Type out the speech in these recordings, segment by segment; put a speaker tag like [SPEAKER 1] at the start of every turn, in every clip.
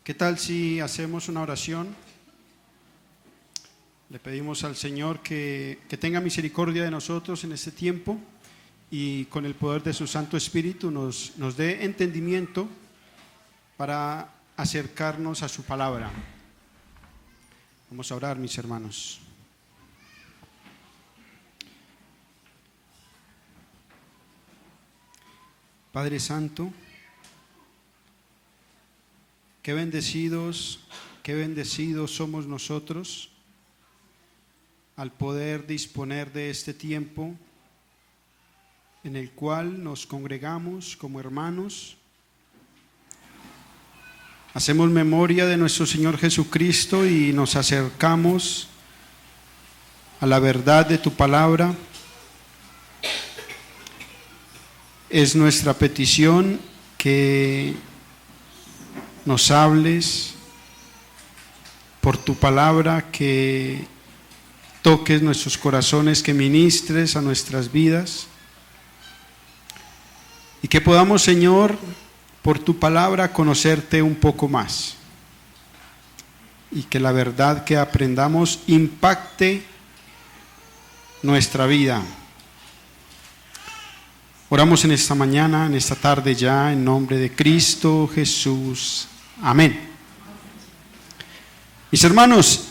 [SPEAKER 1] ¿Qué tal si hacemos una oración? Le pedimos al Señor que tenga misericordia de nosotros en este tiempo y con el poder de su Santo Espíritu nos dé entendimiento para acercarnos a su palabra. Vamos a orar, mis hermanos. Padre Santo, qué bendecidos somos nosotros al poder disponer de este tiempo en el cual nos congregamos como hermanos, hacemos memoria de nuestro Señor Jesucristo y nos acercamos a la verdad de tu palabra. Es nuestra petición que nos hables por tu palabra, que toques nuestros corazones, que ministres a nuestras vidas y que podamos, Señor, por tu palabra conocerte un poco más y que la verdad que aprendamos impacte nuestra vida. Oramos en esta mañana, en esta tarde ya, en nombre de Cristo Jesús. Amén. Mis hermanos,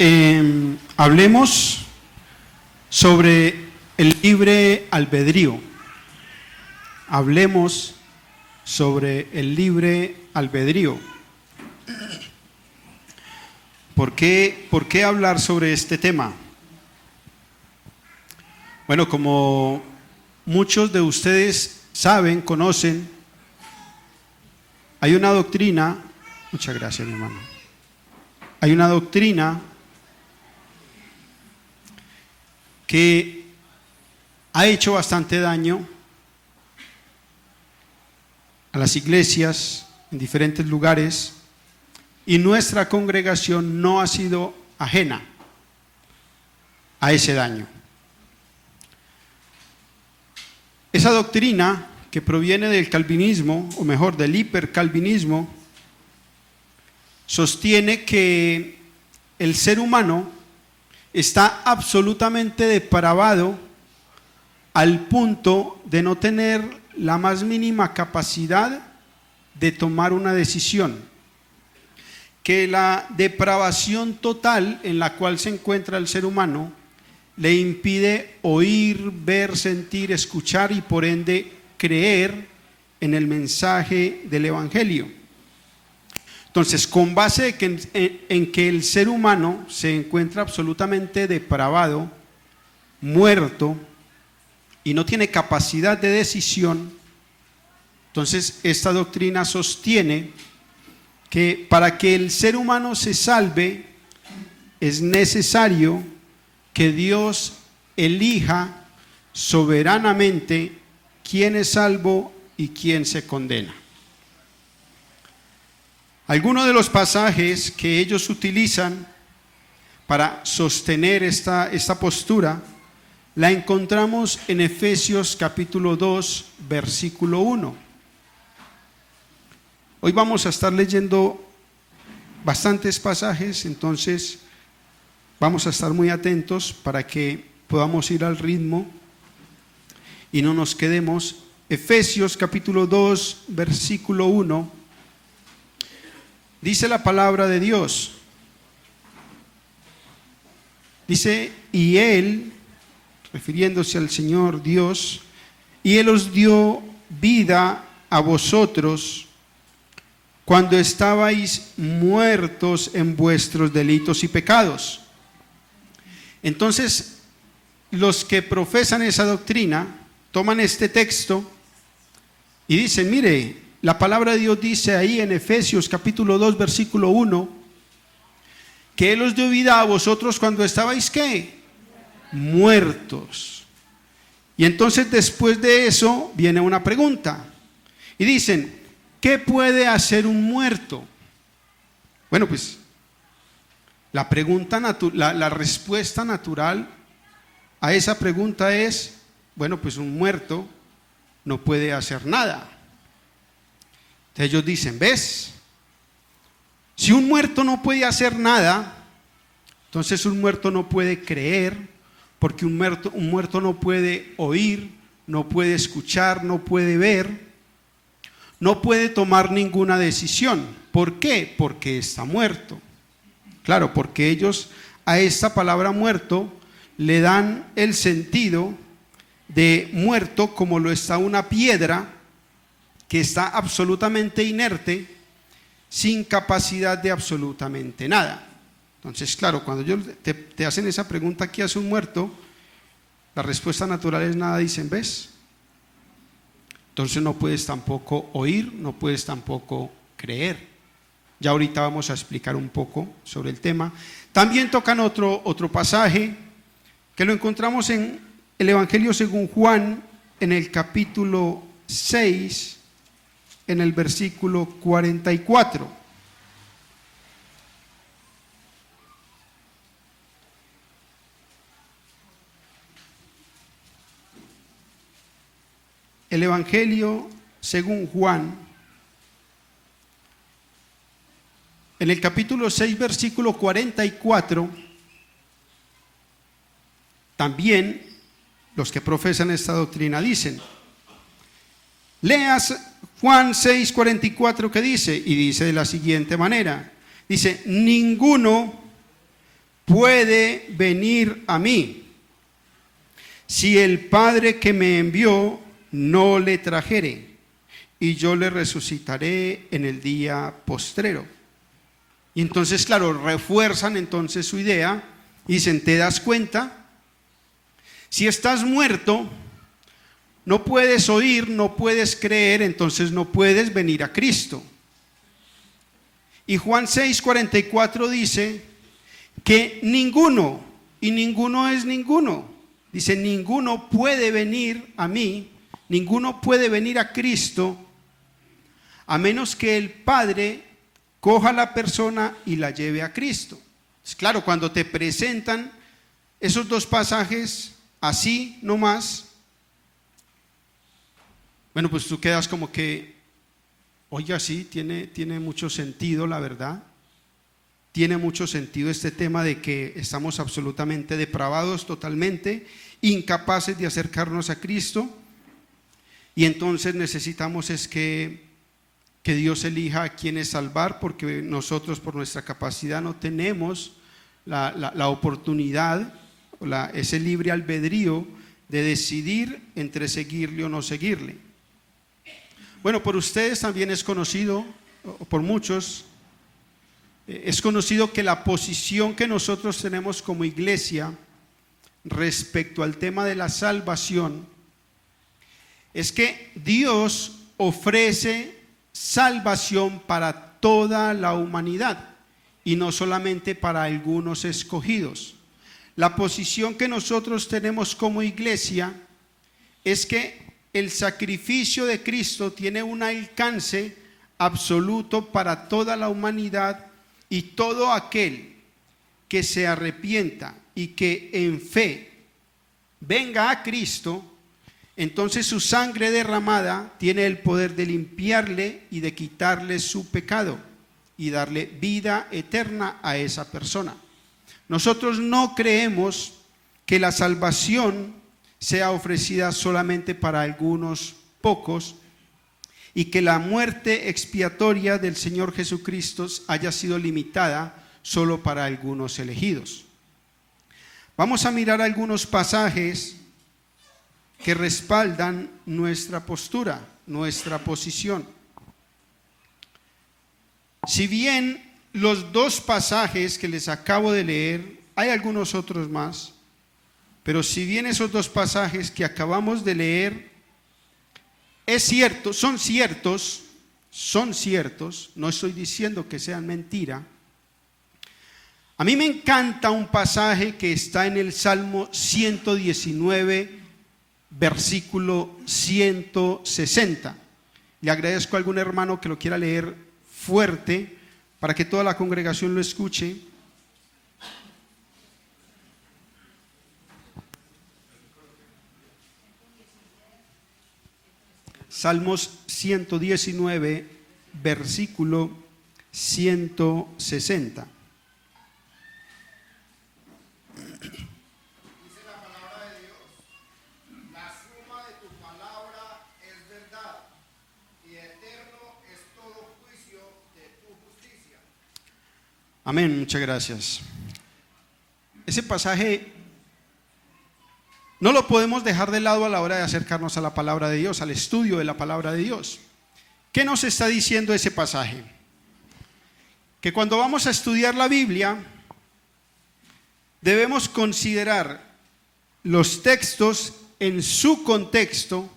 [SPEAKER 1] hablemos sobre el libre albedrío. Hablemos sobre el libre albedrío. ¿Por qué hablar sobre este tema? Bueno, como muchos de ustedes saben, conocen, hay una doctrina, muchas gracias mi hermano, hay una doctrina que ha hecho bastante daño a las iglesias en diferentes lugares y nuestra congregación no ha sido ajena a ese daño. Esa doctrina que proviene del calvinismo, o mejor del hipercalvinismo, sostiene que el ser humano está absolutamente depravado al punto de no tener la más mínima capacidad de tomar una decisión, que la depravación total en la cual se encuentra el ser humano le impide oír, ver, sentir, escuchar y por ende creer en el mensaje del Evangelio. Entonces, con base en que el ser humano se encuentra absolutamente depravado, muerto y no tiene capacidad de decisión, entonces esta doctrina sostiene que para que el ser humano se salve es necesario que Dios elija soberanamente quién es salvo y quién se condena. Algunos de los pasajes que ellos utilizan para sostener esta postura la encontramos en Efesios capítulo 2, versículo 1. Hoy vamos a estar leyendo bastantes pasajes, entonces vamos a estar muy atentos para que podamos ir al ritmo y no nos quedemos. Efesios capítulo 2, versículo 1, dice la palabra de Dios. Dice, y Él, refiriéndose al Señor Dios, y Él os dio vida a vosotros cuando estabais muertos en vuestros delitos y pecados. Entonces, los que profesan esa doctrina toman este texto y dicen, mire, la palabra de Dios dice ahí en Efesios capítulo 2, versículo 1, que Él os dio vida a vosotros cuando estabais, ¿qué? Muertos. Y entonces después de eso viene una pregunta. Y dicen, ¿qué puede hacer un muerto? Bueno, pues la respuesta natural a esa pregunta es, bueno, pues un muerto no puede hacer nada. Entonces ellos dicen, ¿ves? Si un muerto no puede hacer nada, entonces un muerto no puede creer, porque un muerto no puede oír, no puede escuchar, no puede ver, no puede tomar ninguna decisión. ¿Por qué? Porque está muerto. Claro, porque ellos a esta palabra muerto le dan el sentido de muerto como lo está una piedra que está absolutamente inerte, sin capacidad de absolutamente nada. Entonces, claro, cuando ellos te hacen esa pregunta, ¿qué hace un muerto? La respuesta natural es nada, dicen, ¿ves? Entonces no puedes tampoco oír, no puedes tampoco creer. Ya ahorita vamos a explicar un poco sobre el tema. También tocan otro pasaje que lo encontramos en el Evangelio según Juan, en el capítulo 6, en el versículo 44. El Evangelio según Juan, en el capítulo 6, versículo 44, también los que profesan esta doctrina dicen, leas Juan 6, 44, que dice, y dice de la siguiente manera, dice, ninguno puede venir a mí si el Padre que me envió no le trajere, y yo le resucitaré en el día postrero. Y entonces, claro, refuerzan entonces su idea y dicen, ¿te das cuenta? Si estás muerto, no puedes oír, no puedes creer, entonces no puedes venir a Cristo. Y Juan 6:44 dice que ninguno, y ninguno es ninguno, dice, ninguno puede venir a mí, ninguno puede venir a Cristo, a menos que el Padre coja a la persona y la lleve a Cristo. Es claro, cuando te presentan esos dos pasajes así nomás, bueno, pues tú quedas como que, oiga, sí, tiene mucho sentido, la verdad. Tiene mucho sentido este tema de que estamos absolutamente depravados, totalmente incapaces de acercarnos a Cristo, y entonces necesitamos es que Dios elija a quienes salvar, porque nosotros por nuestra capacidad no tenemos la oportunidad, ese libre albedrío de decidir entre seguirle o no seguirle. Bueno, por ustedes también es conocido, por muchos, es conocido que la posición que nosotros tenemos como iglesia respecto al tema de la salvación es que Dios ofrece salvación para toda la humanidad y no solamente para algunos escogidos. La posición que nosotros tenemos como iglesia es que el sacrificio de Cristo tiene un alcance absoluto para toda la humanidad, y todo aquel que se arrepienta y que en fe venga a Cristo, entonces su sangre derramada tiene el poder de limpiarle y de quitarle su pecado y darle vida eterna a esa persona. Nosotros no creemos que la salvación sea ofrecida solamente para algunos pocos, y que la muerte expiatoria del Señor Jesucristo haya sido limitada solo para algunos elegidos. Vamos a mirar algunos pasajes que respaldan nuestra postura, nuestra posición. Si bien los dos pasajes que les acabo de leer, hay algunos otros más, pero si bien esos dos pasajes que acabamos de leer es cierto, son ciertos, no estoy diciendo que sean mentira. A mí me encanta un pasaje que está en el Salmo 119, versículo 160. Le agradezco a algún hermano que lo quiera leer fuerte para que toda la congregación lo escuche. Salmos 119, versículo 160. Amén, muchas gracias. Ese pasaje no lo podemos dejar de lado a la hora de acercarnos a la palabra de Dios, al estudio de la palabra de Dios. ¿Qué nos está diciendo ese pasaje? Que cuando vamos a estudiar la Biblia, debemos considerar los textos en su contexto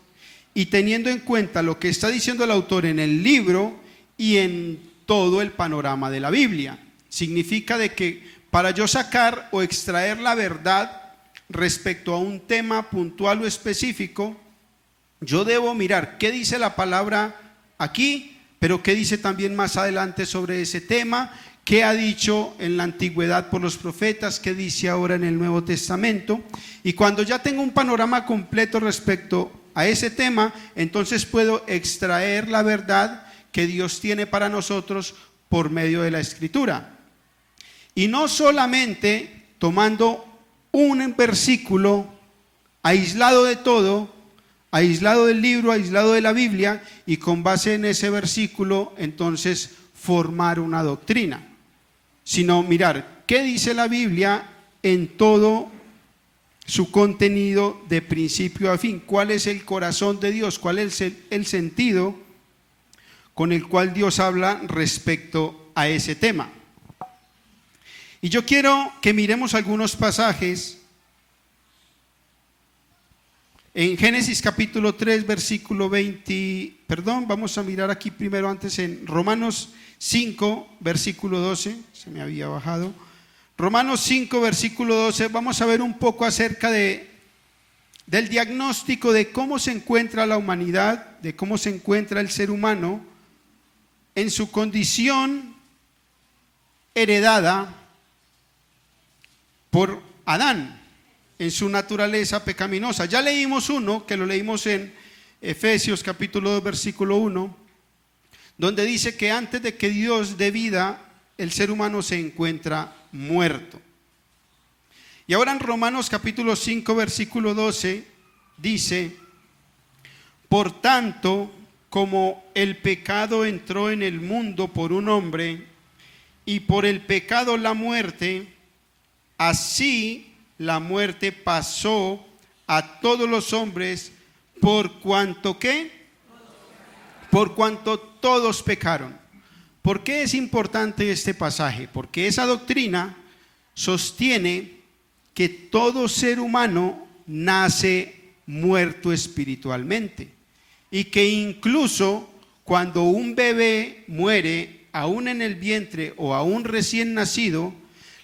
[SPEAKER 1] y teniendo en cuenta lo que está diciendo el autor en el libro y en todo el panorama de la Biblia. Significa de que para yo sacar o extraer la verdad respecto a un tema puntual o específico, yo debo mirar qué dice la palabra aquí, pero qué dice también más adelante sobre ese tema, qué ha dicho en la antigüedad por los profetas, qué dice ahora en el Nuevo Testamento. Y cuando ya tengo un panorama completo respecto a ese tema, entonces puedo extraer la verdad que Dios tiene para nosotros por medio de la Escritura. Y no solamente tomando un versículo aislado de todo, aislado del libro, aislado de la Biblia, y con base en ese versículo entonces formar una doctrina, sino mirar qué dice la Biblia en todo su contenido de principio a fin, cuál es el corazón de Dios, cuál es el sentido con el cual Dios habla respecto a ese tema. Y yo quiero que miremos algunos pasajes en Génesis capítulo 3, versículo 20, vamos a mirar aquí primero antes en Romanos 5, versículo 12, se me había bajado. Romanos 5, versículo 12, vamos a ver un poco acerca del diagnóstico de cómo se encuentra la humanidad, de cómo se encuentra el ser humano en su condición heredada por Adán, en su naturaleza pecaminosa. Ya leímos uno, que lo leímos en Efesios capítulo 2, versículo 1, donde dice que antes de que Dios dé vida, el ser humano se encuentra muerto. Y ahora en Romanos capítulo 5, versículo 12, dice: por tanto, como el pecado entró en el mundo por un hombre, y por el pecado la muerte, así la muerte pasó a todos los hombres por cuanto ¿qué? Por cuanto todos pecaron. ¿Por qué es importante este pasaje? Porque esa doctrina sostiene que todo ser humano nace muerto espiritualmente y que incluso cuando un bebé muere, aún en el vientre o aún recién nacido,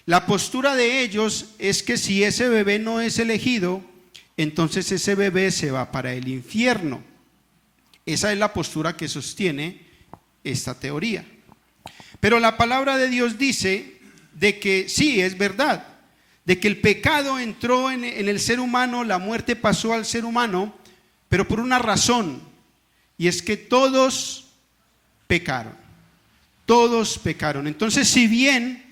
[SPEAKER 1] la postura de ellos es que si ese bebé no es elegido, entonces ese bebé se va para el infierno. Esa es la postura que sostiene esta teoría. Pero la palabra de Dios dice de que sí, es verdad, de que el pecado entró en el ser humano, la muerte pasó al ser humano, pero por una razón, y es que todos pecaron. Todos pecaron. Entonces, si bien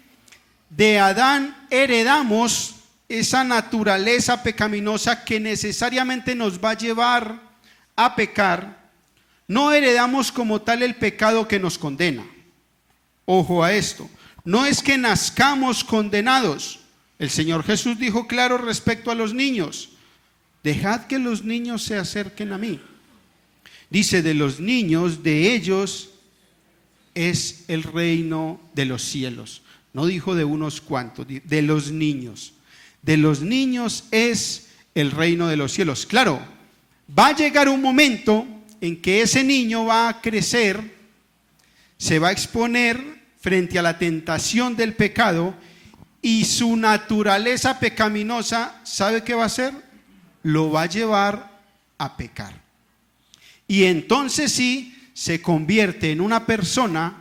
[SPEAKER 1] de Adán heredamos esa naturaleza pecaminosa que necesariamente nos va a llevar a pecar, no heredamos como tal el pecado que nos condena. Ojo a esto, no es que nazcamos condenados. El Señor Jesús dijo claro respecto a los niños: dejad que los niños se acerquen a mí. Dice, de los niños, de ellos es el reino de los cielos. No dijo de unos cuantos, de los niños. De los niños es el reino de los cielos. Claro, va a llegar un momento en que ese niño va a crecer, se va a exponer frente a la tentación del pecado y su naturaleza pecaminosa, ¿sabe qué va a hacer? Lo va a llevar a pecar. Y entonces sí, se convierte en una persona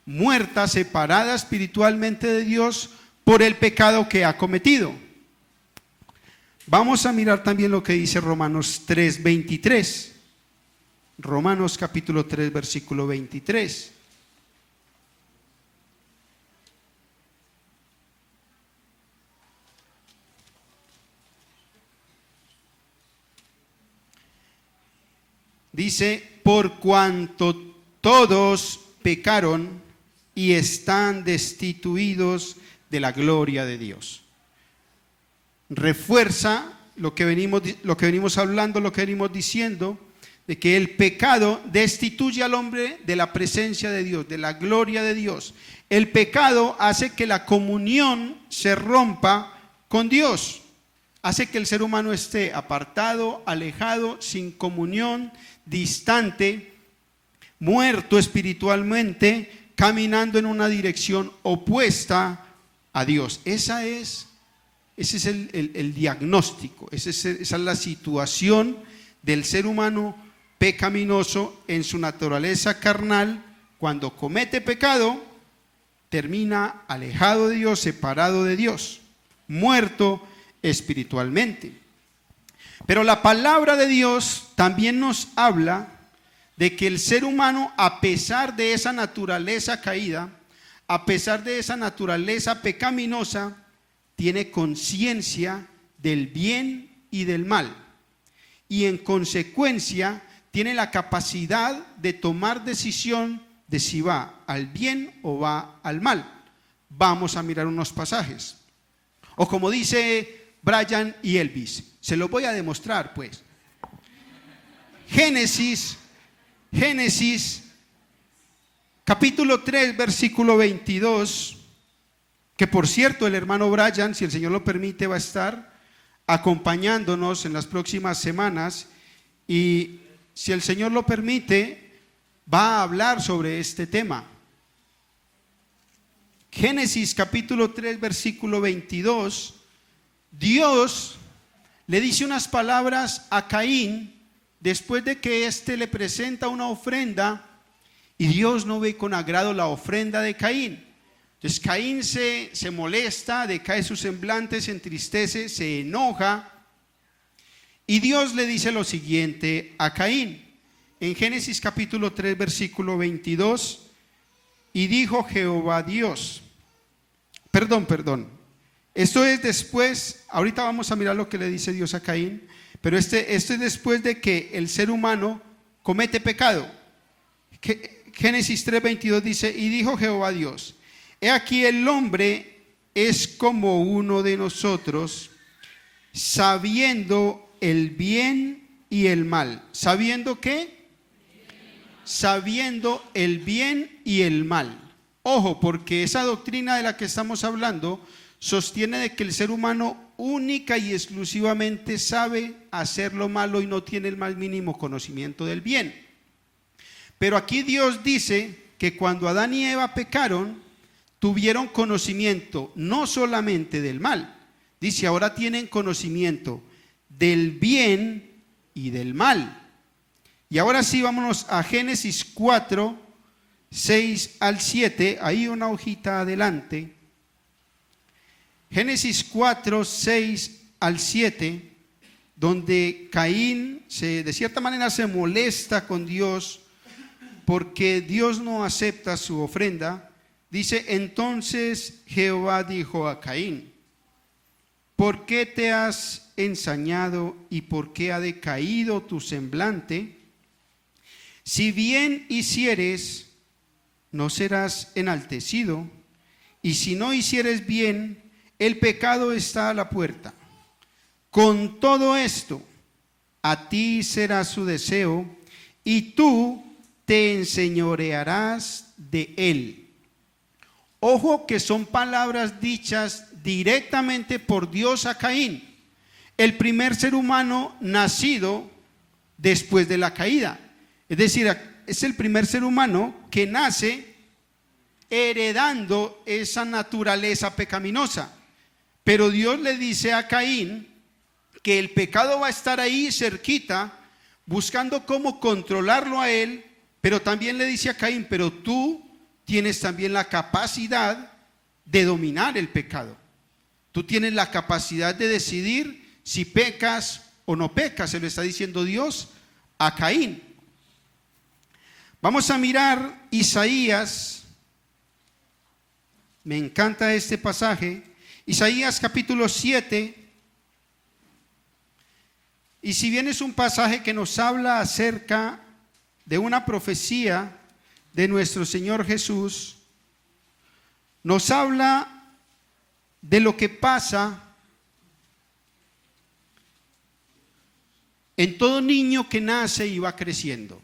[SPEAKER 1] muerta, separada espiritualmente de Dios por el pecado que ha cometido. Vamos a mirar también lo que dice Romanos 3:23. Romanos capítulo 3, versículo 23. Dice, por cuanto todos pecaron y están destituidos de la gloria de Dios. Refuerza lo que venimos hablando, lo que venimos diciendo, de que el pecado destituye al hombre de la presencia de Dios, de la gloria de Dios. El pecado hace que la comunión se rompa con Dios, hace que el ser humano esté apartado, alejado, sin comunión, distante, muerto espiritualmente, caminando en una dirección opuesta a Dios. Ese es el diagnóstico, esa es la situación del ser humano pecaminoso en su naturaleza carnal. Cuando comete pecado, termina alejado de Dios, separado de Dios, muerto espiritualmente. Pero la palabra de Dios también nos habla de que el ser humano, a pesar de esa naturaleza caída, a pesar de esa naturaleza pecaminosa, tiene conciencia del bien y del mal. Y en consecuencia, tiene la capacidad de tomar decisión de si va al bien o va al mal. Vamos a mirar unos pasajes. O como dice Brian y Elvis, se lo voy a demostrar pues. Génesis capítulo 3, versículo 22, que por cierto el hermano Brian, si el Señor lo permite, va a estar acompañándonos en las próximas semanas, y si el Señor lo permite, va a hablar sobre este tema. Génesis capítulo 3, versículo 22, Dios le dice unas palabras a Caín después de que éste le presenta una ofrenda, y Dios no ve con agrado la ofrenda de Caín. Entonces Caín se molesta, decae su semblante, se entristece, se enoja, y Dios le dice lo siguiente a Caín en Génesis capítulo 3, versículo 22, y dijo Jehová Dios, perdón, esto es después, ahorita vamos a mirar lo que le dice Dios a Caín, pero esto es después de que el ser humano comete pecado. Génesis 3, 22 dice, y dijo Jehová Dios, he aquí el hombre es como uno de nosotros, sabiendo el bien y el mal. ¿Sabiendo qué? Sabiendo el bien y el mal. Ojo, porque esa doctrina de la que estamos hablando sostiene de que el ser humano única y exclusivamente sabe hacer lo malo y no tiene el más mínimo conocimiento del bien. Pero aquí Dios dice que cuando Adán y Eva pecaron, tuvieron conocimiento no solamente del mal, dice ahora tienen conocimiento del bien y del mal. Y ahora sí, vámonos a Génesis 4, 6 al 7, ahí una hojita adelante. Génesis 4, 6 al 7, donde Caín de cierta manera se molesta con Dios porque Dios no acepta su ofrenda. Dice, entonces Jehová dijo a Caín, ¿por qué te has ensañado y por qué ha decaído tu semblante? Si bien hicieres, no serás enaltecido, y si no hicieres bien, el pecado está a la puerta. Con todo esto, a ti será su deseo, y tú te enseñorearás de él. Ojo que son palabras dichas directamente por Dios a Caín, el primer ser humano nacido después de la caída. Es decir, es el primer ser humano que nace heredando esa naturaleza pecaminosa. Pero Dios le dice a Caín que el pecado va a estar ahí cerquita, buscando cómo controlarlo a él, pero también le dice a Caín, pero tú tienes también la capacidad de dominar el pecado. Tú tienes la capacidad de decidir si pecas o no pecas, se lo está diciendo Dios a Caín. Vamos a mirar Isaías, me encanta este pasaje, Isaías capítulo 7, y si bien es un pasaje que nos habla acerca de una profecía de nuestro Señor Jesús, nos habla de lo que pasa en todo niño que nace y va creciendo.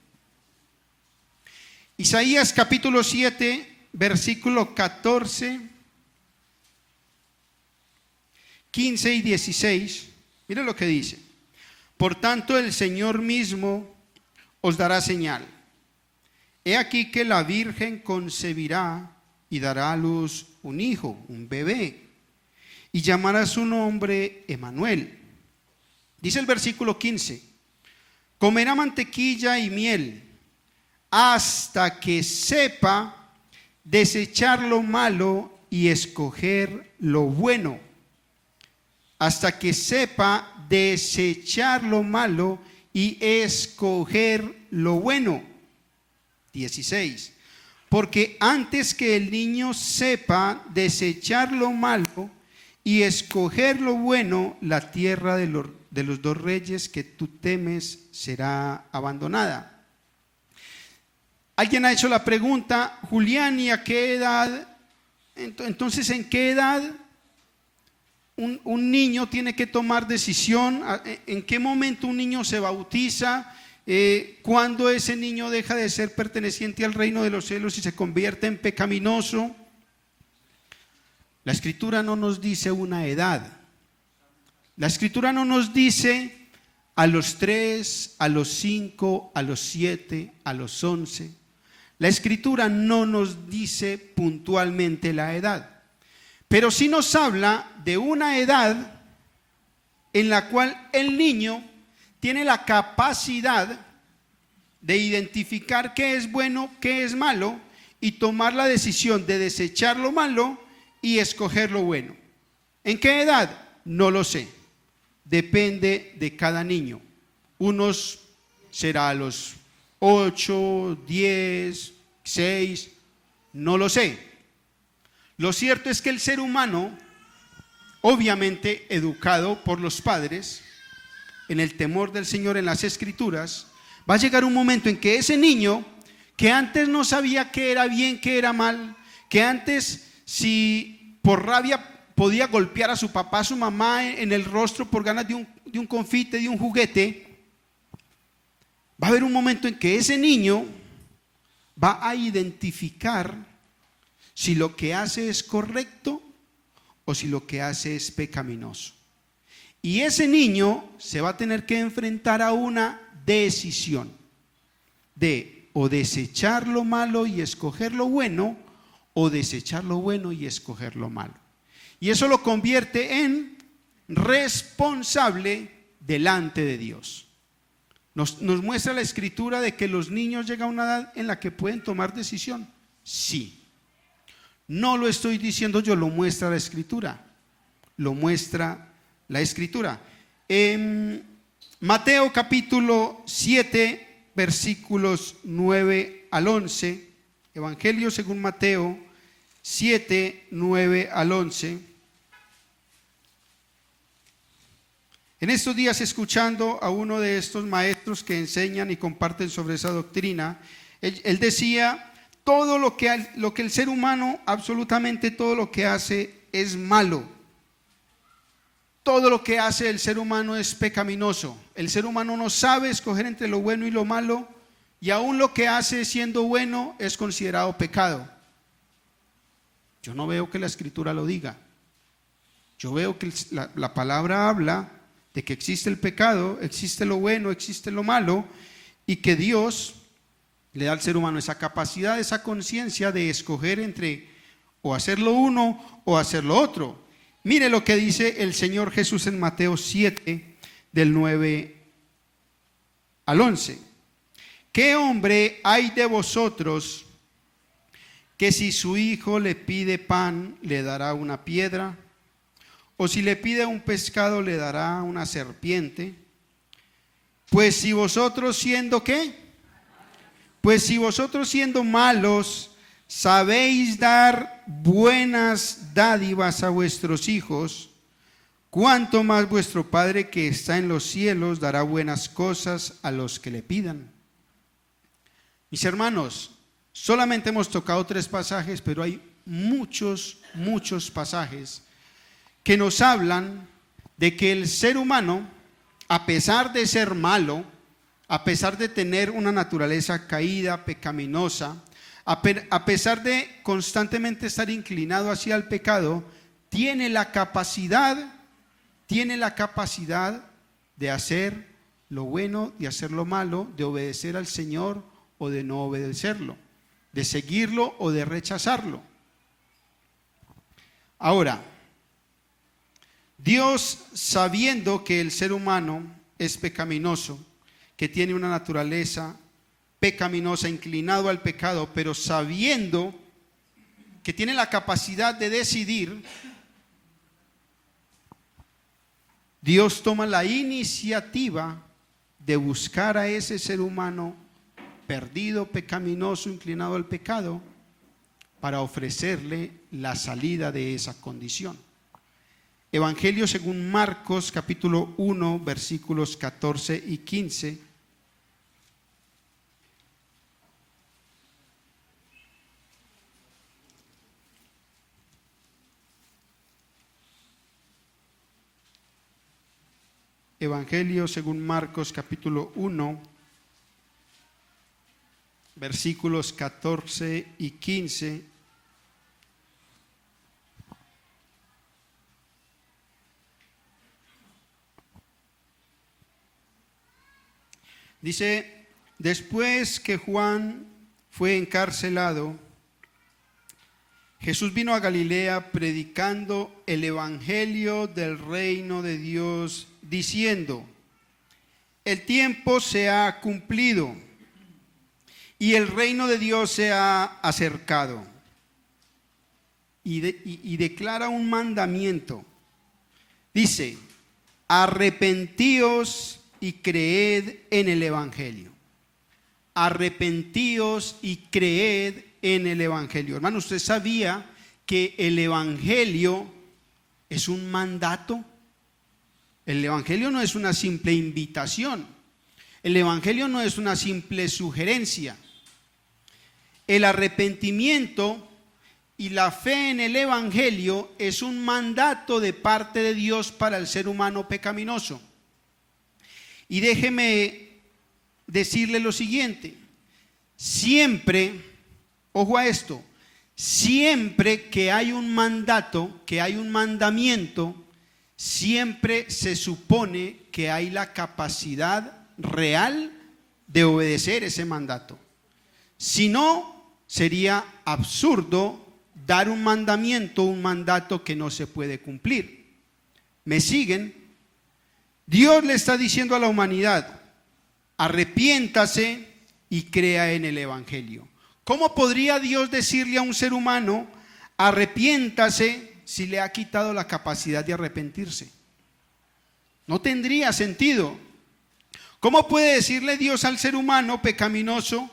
[SPEAKER 1] Isaías capítulo 7, versículo 14, 15 y 16. Mire lo que dice. Por tanto, el Señor mismo os dará señal. He aquí que la Virgen concebirá y dará a luz un hijo, un bebé, y llamará su nombre Emmanuel. Dice el versículo 15, comerá mantequilla y miel hasta que sepa desechar lo malo y escoger lo bueno. Hasta que sepa desechar lo malo y escoger lo bueno. 16. Porque antes que el niño sepa desechar lo malo y escoger lo bueno, la tierra de los dos reyes que tú temes será abandonada. Alguien ha hecho la pregunta, Julián, ¿y a qué edad? Entonces, ¿en qué edad un niño tiene que tomar decisión? ¿En qué momento un niño se bautiza? ¿Cuándo ese niño deja de ser perteneciente al reino de los cielos y se convierte en pecaminoso? La Escritura no nos dice una edad. La Escritura no nos dice a los 3, a los 5, a los 7, a los 11. La Escritura no nos dice puntualmente la edad. Pero sí nos habla de una edad en la cual el niño tiene la capacidad de identificar qué es bueno, qué es malo y tomar la decisión de desechar lo malo y escoger lo bueno. ¿En qué edad? No lo sé. Depende de cada niño. Unos será a los 8, 10, 6, no lo sé. Lo cierto es que el ser humano, obviamente educado por los padres, en el temor del Señor, en las Escrituras, va a llegar un momento en que ese niño, que antes no sabía qué era bien, qué era mal, que antes si por rabia podía golpear a su papá, a su mamá en el rostro por ganas de un confite, de un juguete, va a haber un momento en que ese niño va a identificar si lo que hace es correcto o si lo que hace es pecaminoso. Y ese niño se va a tener que enfrentar a una decisión de o desechar lo malo y escoger lo bueno, o desechar lo bueno y escoger lo malo. Y eso lo convierte en responsable delante de Dios. Nos muestra la Escritura de que los niños llegan a una edad en la que pueden tomar decisión. Sí. No lo estoy diciendo yo, lo muestra la Escritura. Lo muestra la Escritura. En Mateo capítulo 7, versículos 9 al 11. Evangelio según Mateo 7, 9 al 11. En estos días, escuchando a uno de estos maestros que enseñan y comparten sobre esa doctrina, él decía, todo lo que el ser humano, absolutamente todo lo que hace es malo. Todo lo que hace el ser humano es pecaminoso. El ser humano no sabe escoger entre lo bueno y lo malo, y aún lo que hace siendo bueno es considerado pecado. Yo no veo que la Escritura lo diga. Yo veo que la palabra habla de que existe el pecado, existe lo bueno, existe lo malo, y que Dios le da al ser humano esa capacidad, esa conciencia de escoger entre o hacer lo uno o hacer lo otro. Mire lo que dice el Señor Jesús en Mateo 7, del 9 al 11. ¿Qué hombre hay de vosotros que si su hijo le pide pan, le dará una piedra? ¿O si le pide un pescado, le dará una serpiente? Pues si vosotros siendo ¿qué? Pues si vosotros siendo malos sabéis dar buenas dádivas a vuestros hijos, ¿cuánto más vuestro Padre que está en los cielos dará buenas cosas a los que le pidan? Mis hermanos, solamente hemos tocado 3 pasajes, pero hay muchos pasajes que nos hablan de que el ser humano, a pesar de ser malo, a pesar de tener una naturaleza caída, pecaminosa, a pesar de constantemente estar inclinado hacia el pecado, tiene la capacidad de hacer lo bueno, de hacer lo malo, de obedecer al Señor o de no obedecerlo, de seguirlo o de rechazarlo. Ahora, Dios, sabiendo que el ser humano es pecaminoso, que tiene una naturaleza pecaminosa, inclinado al pecado, pero sabiendo que tiene la capacidad de decidir, Dios toma la iniciativa de buscar a ese ser humano perdido, pecaminoso, inclinado al pecado, para ofrecerle la salida de esa condición. Evangelio según Marcos, capítulo 1, versículos 14 y 15. Evangelio según Marcos, capítulo 1, versículos 14 y 15. Dice: después que Juan fue encarcelado, Jesús vino a Galilea predicando el evangelio del reino de Dios, diciendo: el tiempo se ha cumplido y el reino de Dios se ha acercado. Y declara un mandamiento. Dice: arrepentíos y creed en el evangelio. Arrepentíos y creed en el evangelio. Hermano, ¿usted sabía que el evangelio es un mandato? El evangelio no es una simple invitación. El evangelio no es una simple sugerencia. El arrepentimiento y la fe en el evangelio es un mandato de parte de Dios para el ser humano pecaminoso. Y déjeme decirle lo siguiente: siempre, ojo a esto, siempre que hay un mandato, que hay un mandamiento, siempre se supone que hay la capacidad real de obedecer ese mandato. Si no, sería absurdo dar un mandamiento, un mandato que no se puede cumplir. ¿Me siguen? Dios le está diciendo a la humanidad: arrepiéntase y crea en el evangelio. ¿Cómo podría Dios decirle a un ser humano: arrepiéntase, si le ha quitado la capacidad de arrepentirse? No tendría sentido. ¿Cómo puede decirle Dios al ser humano pecaminoso: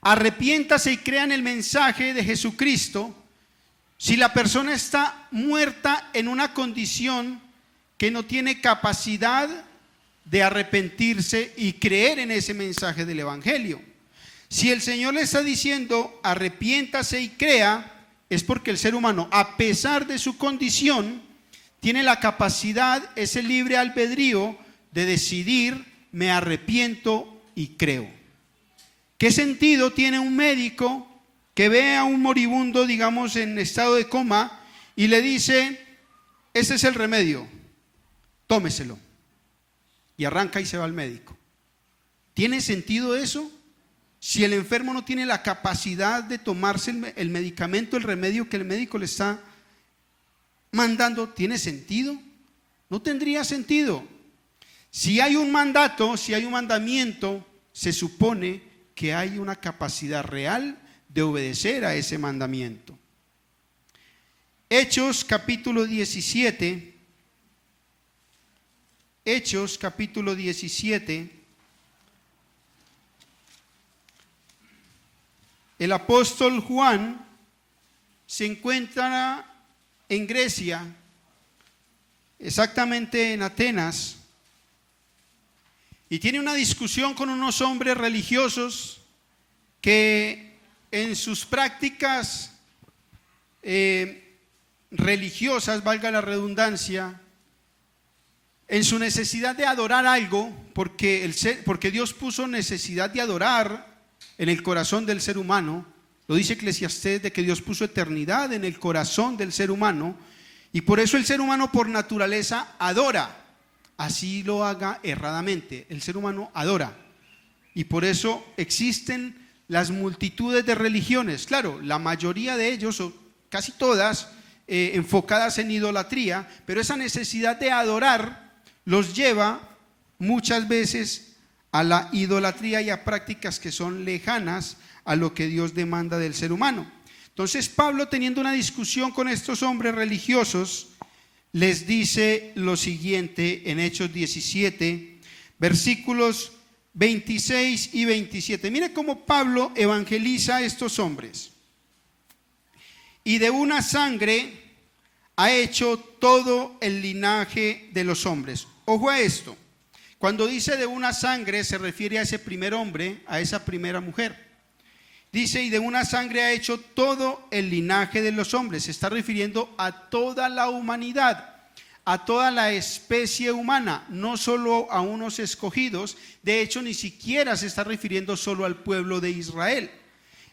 [SPEAKER 1] arrepiéntase y crea en el mensaje de Jesucristo, si la persona está muerta en una condición que no tiene capacidad de arrepentirse y creer en ese mensaje del evangelio? Si el Señor le está diciendo arrepiéntase y crea, es porque el ser humano, a pesar de su condición, tiene la capacidad, ese libre albedrío de decidir: me arrepiento y creo. ¿Qué sentido tiene un médico que ve a un moribundo, digamos, en estado de coma, y le dice: ese es el remedio, tómeselo? Y arranca y se va al médico. ¿Tiene sentido eso? Si el enfermo no tiene la capacidad de tomarse el medicamento, el remedio que el médico le está mandando, ¿tiene sentido? No tendría sentido. Si hay un mandato, si hay un mandamiento, se supone que hay una capacidad real de obedecer a ese mandamiento. Hechos capítulo 17. Hechos capítulo 17. El apóstol Juan se encuentra en Grecia, exactamente en Atenas, y tiene una discusión con unos hombres religiosos que en sus prácticas religiosas, valga la redundancia, en su necesidad de adorar algo, porque Dios puso necesidad de adorar en el corazón del ser humano. Lo dice Eclesiastés, de que Dios puso eternidad en el corazón del ser humano, y por eso el ser humano por naturaleza adora, así lo haga erradamente, el ser humano adora, y por eso existen las multitudes de religiones, claro, la mayoría de ellos, o casi todas, enfocadas en idolatría, pero esa necesidad de adorar los lleva muchas veces a la idolatría y a prácticas que son lejanas a lo que Dios demanda del ser humano. Entonces Pablo, teniendo una discusión con estos hombres religiosos, les dice lo siguiente en Hechos 17, versículos 26 y 27. Mire cómo Pablo evangeliza a estos hombres. Y de una sangre ha hecho todo el linaje de los hombres. Ojo a esto, cuando dice de una sangre se refiere a ese primer hombre, a esa primera mujer. Dice, y de una sangre ha hecho todo el linaje de los hombres. Se está refiriendo a toda la humanidad, a toda la especie humana, no solo a unos escogidos. De hecho, ni siquiera se está refiriendo solo al pueblo de Israel.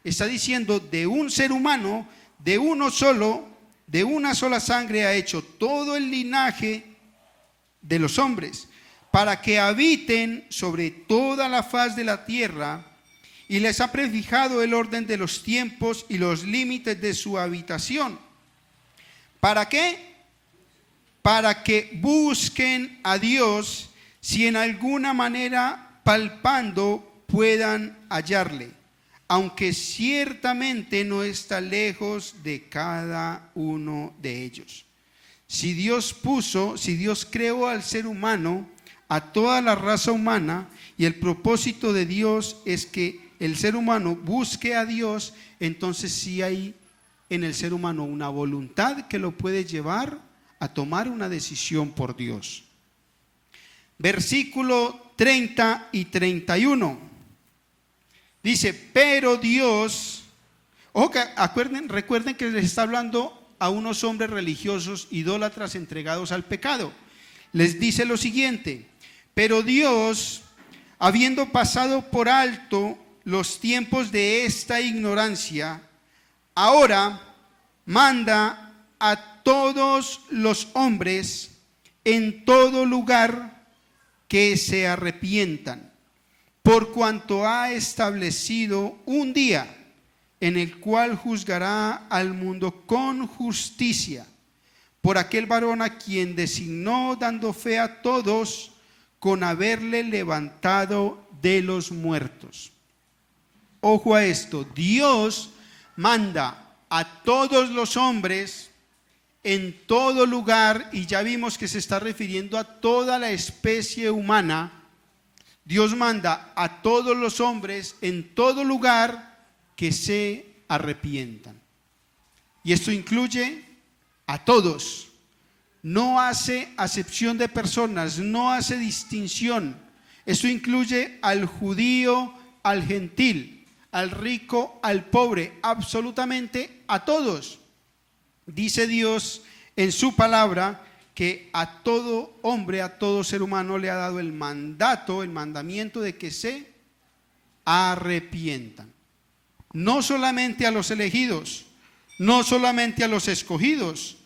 [SPEAKER 1] Está diciendo de un ser humano, de uno solo, de una sola sangre ha hecho todo el linaje de los hombres, para que habiten sobre toda la faz de la tierra, y les ha prefijado el orden de los tiempos y los límites de su habitación. ¿Para qué? Para que busquen a Dios, si en alguna manera palpando puedan hallarle, aunque ciertamente no está lejos de cada uno de ellos. Si Dios creó al ser humano, a toda la raza humana, y el propósito de Dios es que el ser humano busque a Dios, entonces sí hay en el ser humano una voluntad que lo puede llevar a tomar una decisión por Dios. Versículo 30 y 31. Dice, pero Dios, recuerden que les está hablando a unos hombres religiosos idólatras entregados al pecado. Les dice lo siguiente, pero Dios, habiendo pasado por alto los tiempos de esta ignorancia, ahora manda a todos los hombres en todo lugar que se arrepientan, por cuanto ha establecido un día en el cual juzgará al mundo con justicia, por aquel varón a quien designó, dando fe a todos, con haberle levantado de los muertos. Ojo a esto, Dios manda a todos los hombres en todo lugar, y ya vimos que se está refiriendo a toda la especie humana. Dios manda a todos los hombres en todo lugar que se arrepientan. Y esto incluye a todos. No hace acepción de personas, no hace distinción. Esto incluye al judío, al gentil, al rico, al pobre, absolutamente a todos. Dice Dios en su palabra que a todo hombre, a todo ser humano le ha dado el mandato, el mandamiento de que se arrepientan. No solamente a los elegidos, no solamente a los escogidos,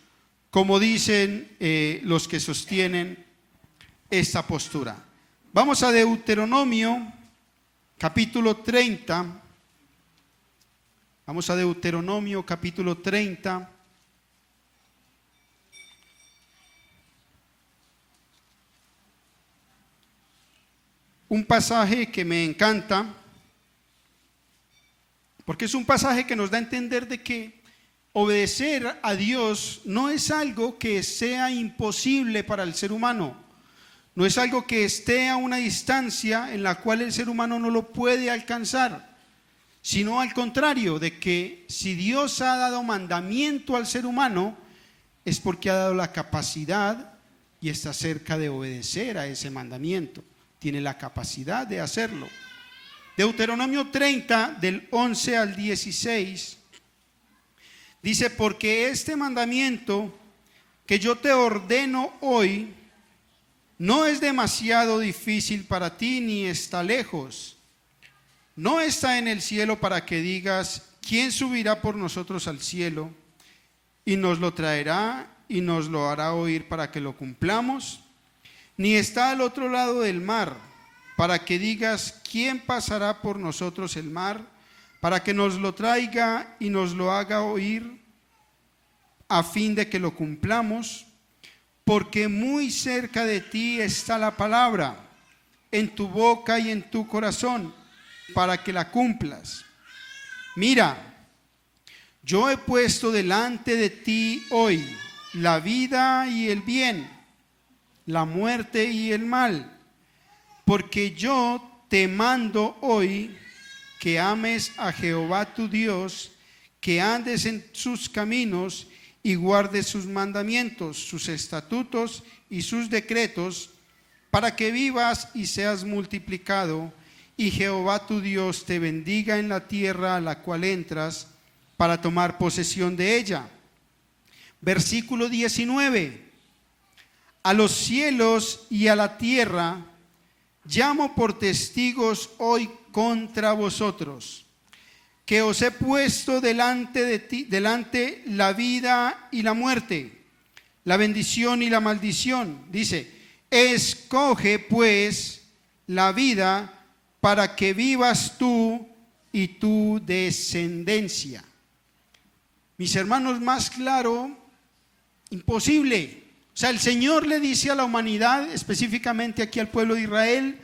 [SPEAKER 1] como dicen los que sostienen esta postura. Vamos a Deuteronomio, capítulo 30. Vamos a Deuteronomio, capítulo 30. Un pasaje que me encanta, porque es un pasaje que nos da a entender de que obedecer a Dios no es algo que sea imposible para el ser humano, no es algo que esté a una distancia en la cual el ser humano no lo puede alcanzar, sino al contrario, de que si Dios ha dado mandamiento al ser humano, es porque ha dado la capacidad y está cerca de obedecer a ese mandamiento, tiene la capacidad de hacerlo. Deuteronomio 30, del 11 al 16, dice: porque este mandamiento que yo te ordeno hoy no es demasiado difícil para ti, ni está lejos. No está en el cielo para que digas: ¿quién subirá por nosotros al cielo y nos lo traerá y nos lo hará oír para que lo cumplamos? Ni está al otro lado del mar para que digas: ¿quién pasará por nosotros el mar para que nos lo traiga y nos lo haga oír a fin de que lo cumplamos? Porque muy cerca de ti está la palabra, en tu boca y en tu corazón, para que la cumplas. Mira, yo he puesto delante de ti hoy la vida y el bien, la muerte y el mal, porque yo te mando hoy que ames a Jehová tu Dios, que andes en sus caminos y guardes sus mandamientos, sus estatutos y sus decretos, para que vivas y seas multiplicado, y Jehová tu Dios te bendiga en la tierra a la cual entras para tomar posesión de ella. Versículo 19: a los cielos y a la tierra llamo por testigos hoy contra vosotros, que os he puesto delante de ti, delante la vida y la muerte, la bendición y la maldición. Dice: escoge pues la vida para que vivas tú y tu descendencia. Mis hermanos, más claro, imposible. O sea, el Señor le dice a la humanidad, específicamente aquí al pueblo de Israel: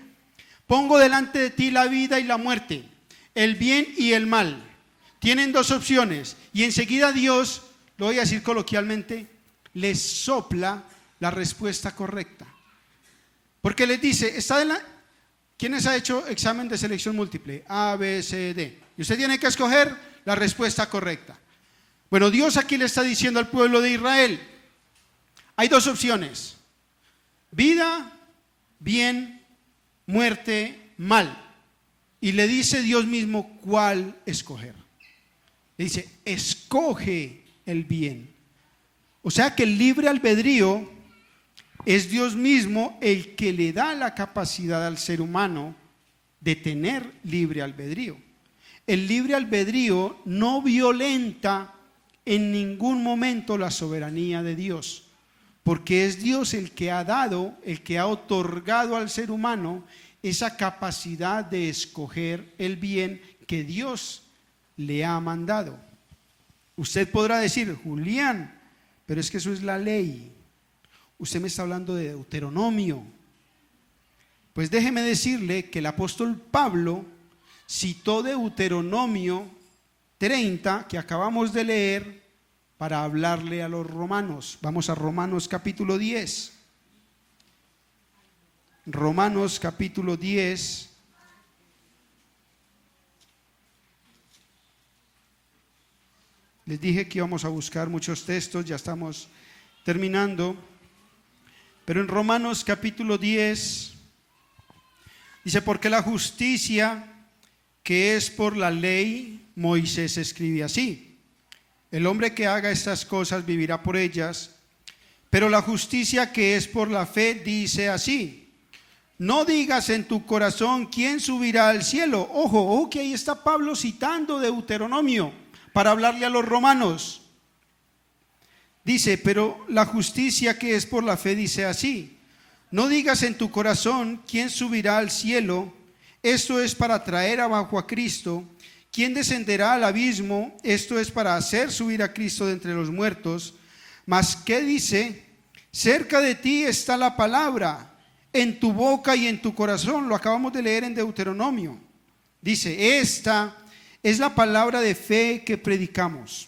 [SPEAKER 1] pongo delante de ti la vida y la muerte, el bien y el mal. Tienen dos opciones, y enseguida Dios, lo voy a decir coloquialmente, les sopla la respuesta correcta. Porque les dice, ¿quiénes ha hecho examen de selección múltiple? A, B, C, D. Y usted tiene que escoger la respuesta correcta. Bueno, Dios aquí le está diciendo al pueblo de Israel: hay dos opciones: vida, bien, muerte, mal. Y le dice Dios mismo cuál escoger. Le dice: escoge el bien. O sea que el libre albedrío es Dios mismo el que le da la capacidad al ser humano de tener libre albedrío. El libre albedrío no violenta en ningún momento la soberanía de Dios, porque es Dios el que ha dado, el que ha otorgado al ser humano esa capacidad de escoger el bien que Dios le ha mandado. Usted podrá decir: Julián, pero es que eso es la ley. Usted me está hablando de Deuteronomio. Pues déjeme decirle que el apóstol Pablo citó Deuteronomio 30, que acabamos de leer, para hablarle a los romanos. Vamos a Romanos capítulo 10. Romanos capítulo 10. Les dije que íbamos a buscar muchos textos, ya estamos terminando. Pero en Romanos capítulo 10 dice: porque la justicia que es por la ley, Moisés escribe así: el hombre que haga estas cosas vivirá por ellas. Pero la justicia que es por la fe dice así: no digas en tu corazón: ¿quién subirá al cielo? Ojo, que ahí está Pablo citando Deuteronomio para hablarle a los romanos. Dice: pero la justicia que es por la fe dice así: no digas en tu corazón: ¿quién subirá al cielo? Esto es para traer abajo a Cristo. ¿Quién descenderá al abismo? Esto es para hacer subir a Cristo de entre los muertos. Mas ¿qué dice? Cerca de ti está la palabra, en tu boca y en tu corazón. Lo acabamos de leer en Deuteronomio. Dice: esta es la palabra de fe que predicamos,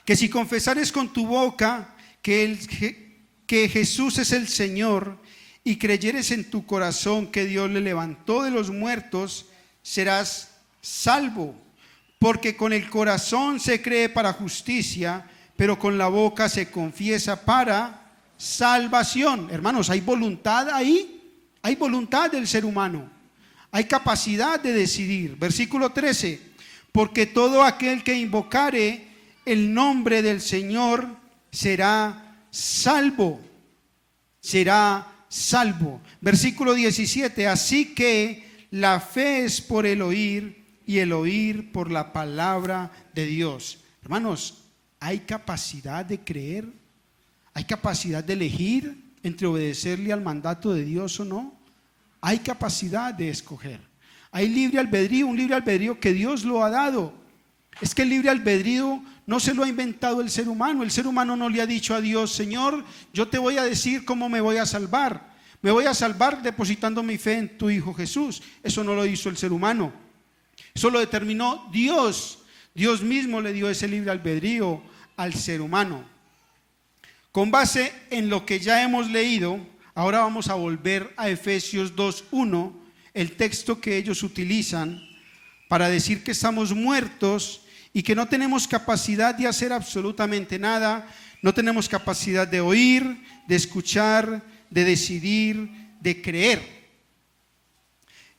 [SPEAKER 1] que si confesares con tu boca que Jesús es el Señor, y creyeres en tu corazón que Dios le levantó de los muertos, serás salvo. Porque con el corazón se cree para justicia, pero con la boca se confiesa para salvación. Hermanos, hay voluntad ahí, hay voluntad del ser humano. Hay capacidad de decidir. Versículo 13, porque todo aquel que invocare el nombre del Señor será salvo. Será salvo. Versículo 17, así que la fe es por el oír y el oír por la palabra de Dios. Hermanos, hay capacidad de creer, hay capacidad de elegir entre obedecerle al mandato de Dios o no. Hay capacidad de escoger. Hay libre albedrío, un libre albedrío que Dios lo ha dado. Es que el libre albedrío no se lo ha inventado el ser humano. El ser humano no le ha dicho a Dios: Señor, yo te voy a decir cómo me voy a salvar. Me voy a salvar depositando mi fe en tu Hijo Jesús. Eso no lo hizo el ser humano. Eso lo determinó Dios. Dios mismo le dio ese libre albedrío al ser humano. Con base en lo que ya hemos leído, ahora vamos a volver a Efesios 2:1, el texto que ellos utilizan para decir que estamos muertos y que no tenemos capacidad de hacer absolutamente nada, no tenemos capacidad de oír, de escuchar, de decidir, de creer.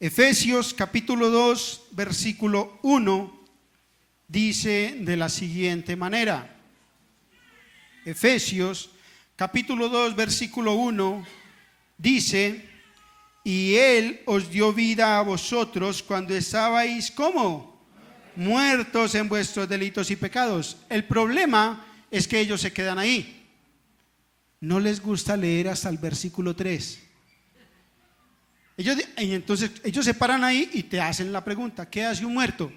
[SPEAKER 1] Efesios capítulo 2, versículo 1, dice de la siguiente manera. Efesios capítulo 2, versículo 1, dice: y Él os dio vida a vosotros cuando estabais, ¿cómo? Muertos en vuestros delitos y pecados. El problema es que ellos se quedan ahí. No les gusta leer hasta el versículo 3. Entonces ellos se paran ahí y te hacen la pregunta: ¿qué hace un muerto?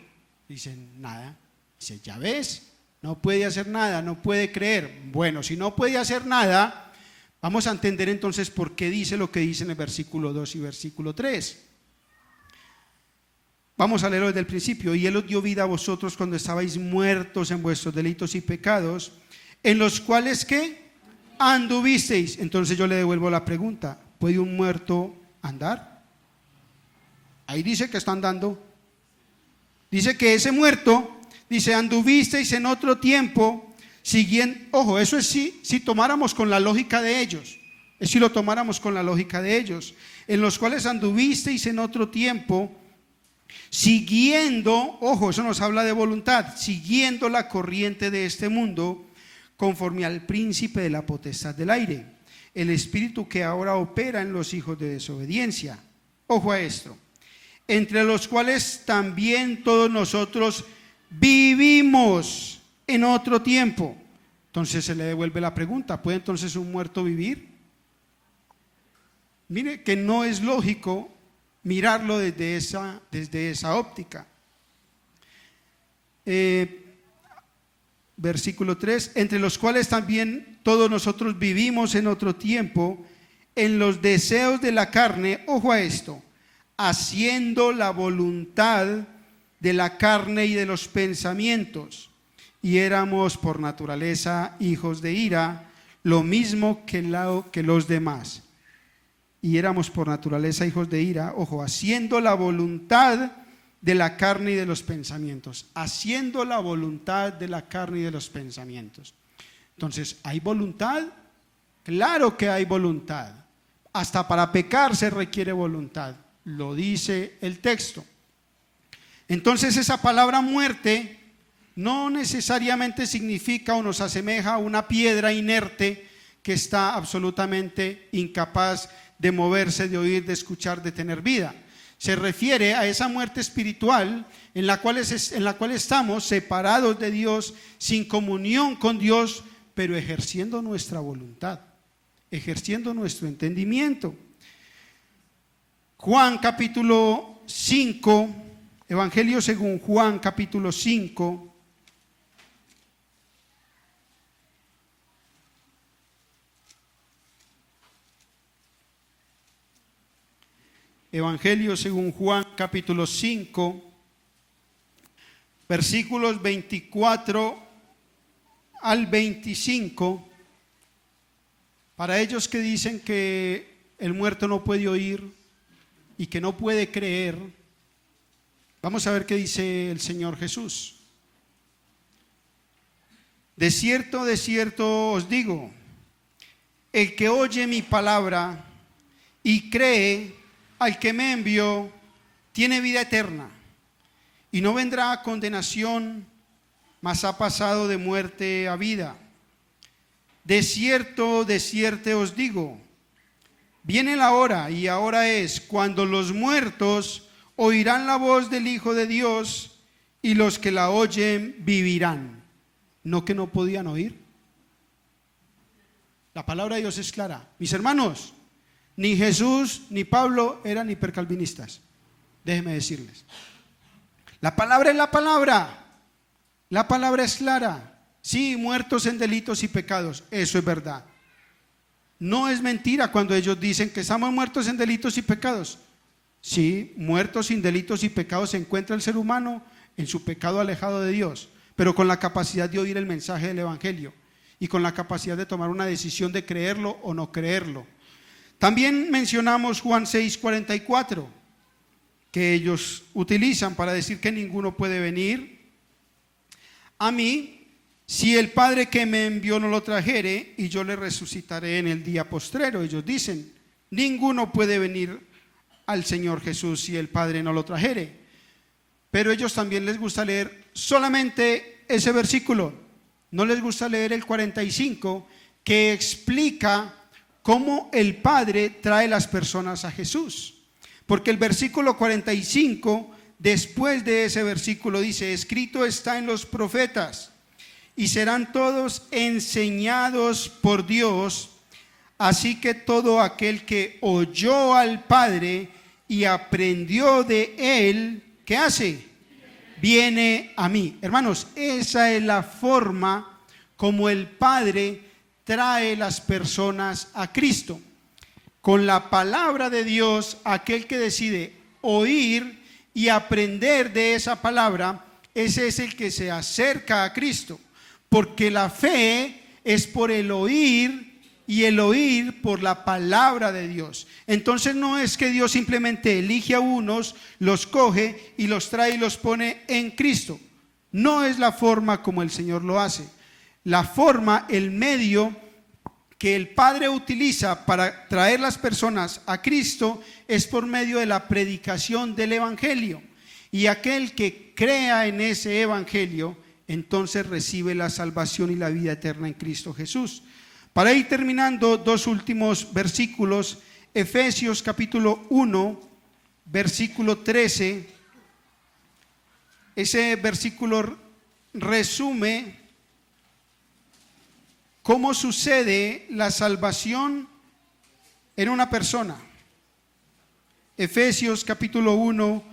[SPEAKER 1] Dicen: nada. Dice: ya ves, no puede hacer nada, no puede creer. Bueno, si no puede hacer nada, vamos a entender entonces por qué dice lo que dice en el versículo 2 y versículo 3. Vamos a leerlo desde el principio. Y Él os dio vida a vosotros cuando estabais muertos en vuestros delitos y pecados, en los cuales, ¿qué? Anduvisteis. Entonces yo le devuelvo la pregunta: ¿puede un muerto andar? Ahí dice que está andando. Dice que ese muerto, dice, anduvisteis en otro tiempo siguiendo. Ojo, eso es si tomáramos con la lógica de ellos. Es si lo tomáramos con la lógica de ellos. En los cuales anduvisteis en otro tiempo siguiendo, ojo, eso nos habla de voluntad, siguiendo la corriente de este mundo, conforme al príncipe de la potestad del aire, el espíritu que ahora opera en los hijos de desobediencia. Ojo a esto: entre los cuales también todos nosotros vivimos en otro tiempo. Entonces se le devuelve la pregunta: ¿puede entonces un muerto vivir? Mire que no es lógico mirarlo desde esa óptica. Versículo 3: entre los cuales también todos nosotros vivimos en otro tiempo, en los deseos de la carne, ojo a esto, haciendo la voluntad de la carne y de los pensamientos, y éramos por naturaleza hijos de ira, lo mismo que los demás. Y éramos por naturaleza hijos de ira, ojo, haciendo la voluntad de la carne y de los pensamientos, haciendo la voluntad de la carne y de los pensamientos. Entonces, ¿hay voluntad? Claro que hay voluntad. Hasta para pecar se requiere voluntad, lo dice el texto. Entonces, esa palabra muerte no necesariamente significa o nos asemeja a una piedra inerte que está absolutamente incapaz de moverse, de oír, de escuchar, de tener vida. Se refiere a esa muerte espiritual en la cual estamos separados de Dios, sin comunión con Dios, pero ejerciendo nuestra voluntad, ejerciendo nuestro entendimiento. Juan capítulo 5, Evangelio según Juan capítulo 5. Evangelio según Juan capítulo 5, versículos 24 al 25. Para ellos que dicen que el muerto no puede oír y que no puede creer, vamos a ver qué dice el Señor Jesús. De cierto os digo, el que oye mi palabra y cree al que me envió, tiene vida eterna y no vendrá a condenación, mas ha pasado de muerte a vida. De cierto os digo, viene la hora, y ahora es, cuando los muertos oirán la voz del Hijo de Dios, y los que la oyen vivirán. ¿No que no podían oír? La palabra de Dios es clara. Mis hermanos, ni Jesús ni Pablo eran hipercalvinistas. Déjenme decirles. La palabra es la palabra. La palabra es clara. Sí, muertos en delitos y pecados. Eso es verdad. No es mentira cuando ellos dicen que estamos muertos en delitos y pecados. Sí, muertos sin delitos y pecados se encuentra el ser humano en su pecado alejado de Dios, pero con la capacidad de oír el mensaje del Evangelio y con la capacidad de tomar una decisión de creerlo o no creerlo. También mencionamos Juan 6:44, que ellos utilizan para decir que ninguno puede venir a mí si el Padre que me envió no lo trajere, y yo le resucitaré en el día postrero. Ellos dicen, ninguno puede venir al Señor Jesús si el Padre no lo trajere. Pero ellos también les gusta leer solamente ese versículo. No les gusta leer el 45, que explica cómo el Padre trae las personas a Jesús. Porque el versículo 45, después de ese versículo, dice, escrito está en los profetas, y serán todos enseñados por Dios. Así que todo aquel que oyó al Padre y aprendió de él, ¿qué hace? Viene a mí. Hermanos, esa es la forma como el Padre trae las personas a Cristo. Con la palabra de Dios, aquel que decide oír y aprender de esa palabra, ese es el que se acerca a Cristo. Porque la fe es por el oír, y el oír por la palabra de Dios. Entonces no es que Dios simplemente elige a unos, los coge y los trae y los pone en Cristo. No es la forma como el Señor lo hace. La forma, el medio que el Padre utiliza para traer las personas a Cristo es por medio de la predicación del Evangelio. Y aquel que crea en ese Evangelio, entonces recibe la salvación y la vida eterna en Cristo Jesús. Para ir terminando, dos últimos versículos. Efesios capítulo 1, versículo 13. Ese versículo resume cómo sucede la salvación en una persona. Efesios capítulo 1,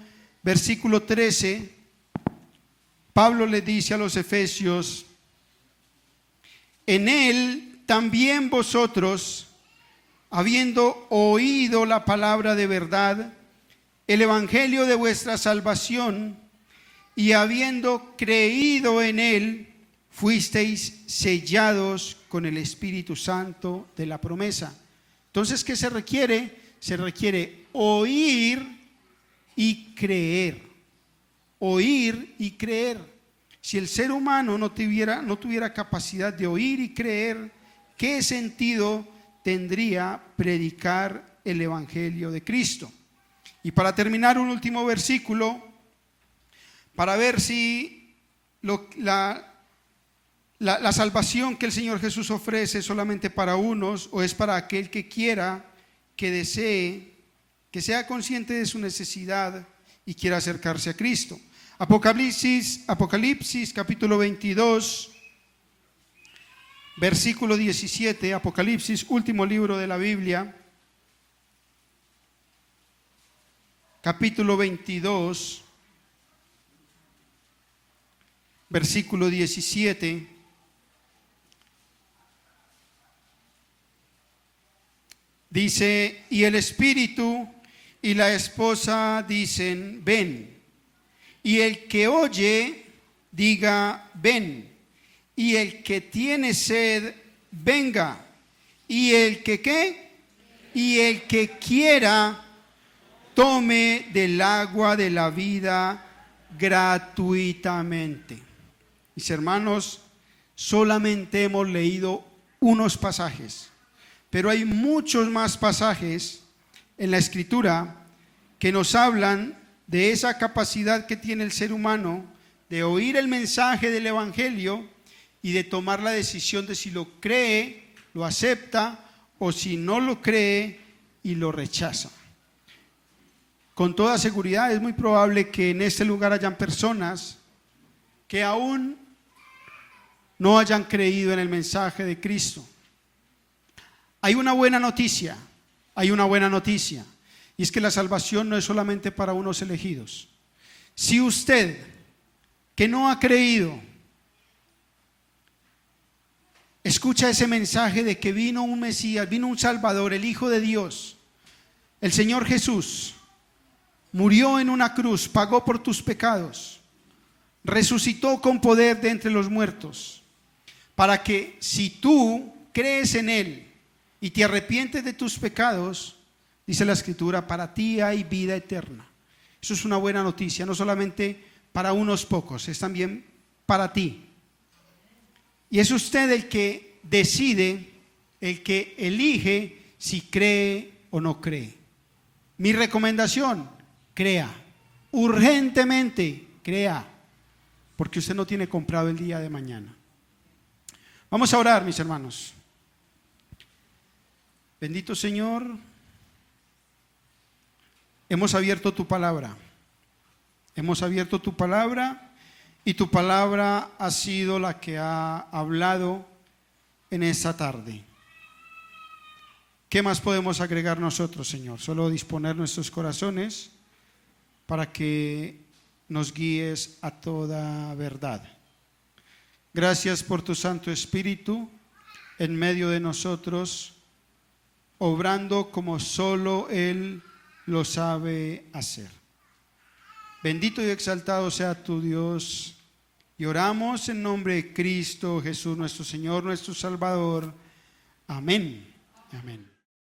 [SPEAKER 1] versículo 13. Pablo le dice a los efesios, en él también vosotros, habiendo oído la palabra de verdad, el evangelio de vuestra salvación, y habiendo creído en él, fuisteis sellados con el Espíritu Santo de la promesa. Entonces, ¿qué se requiere? Se requiere oír y creer. Oír y creer. Si el ser humano no tuviera capacidad de oír y creer, ¿qué sentido tendría predicar el Evangelio de Cristo? Y para terminar, un último versículo, para ver si la salvación que el Señor Jesús ofrece es solamente para unos o es para aquel que quiera, que desee, que sea consciente de su necesidad y quiera acercarse a Cristo. Apocalipsis capítulo 22, versículo 17, Apocalipsis, último libro de la Biblia, capítulo 22, versículo 17. Dice, y el Espíritu y la esposa dicen, ven. Y el que oye, diga, ven. Y el que tiene sed, venga. Y el que ¿qué? Y el que quiera, tome del agua de la vida gratuitamente. Mis hermanos, solamente hemos leído unos pasajes, pero hay muchos más pasajes en la Escritura que nos hablan de esa capacidad que tiene el ser humano de oír el mensaje del Evangelio y de tomar la decisión de si lo cree, lo acepta, o si no lo cree y lo rechaza. Con toda seguridad es muy probable que en este lugar hayan personas que aún no hayan creído en el mensaje de Cristo. Hay una buena noticia, y es que la salvación no es solamente para unos elegidos. Si usted, que no ha creído, escucha ese mensaje de que vino un Mesías, vino un Salvador, el Hijo de Dios, el Señor Jesús, murió en una cruz, pagó por tus pecados, resucitó con poder de entre los muertos, para que si tú crees en Él y te arrepientes de tus pecados, dice la Escritura, para ti hay vida eterna. Eso es una buena noticia, no solamente para unos pocos, es también para ti. Y es usted el que decide, el que elige si cree o no cree. Mi recomendación: crea, urgentemente crea, porque usted no tiene comprado el día de mañana. Vamos a orar, mis hermanos. Bendito Señor, hemos abierto tu palabra, y tu palabra ha sido la que ha hablado en esta tarde. ¿Qué más podemos agregar nosotros, Señor? Solo disponer nuestros corazones para que nos guíes a toda verdad. Gracias por tu Santo Espíritu en medio de nosotros, obrando como solo Él lo sabe hacer. Bendito y exaltado sea tu Dios, y oramos en nombre de Cristo Jesús, nuestro Señor, nuestro Salvador. Amén. Amén.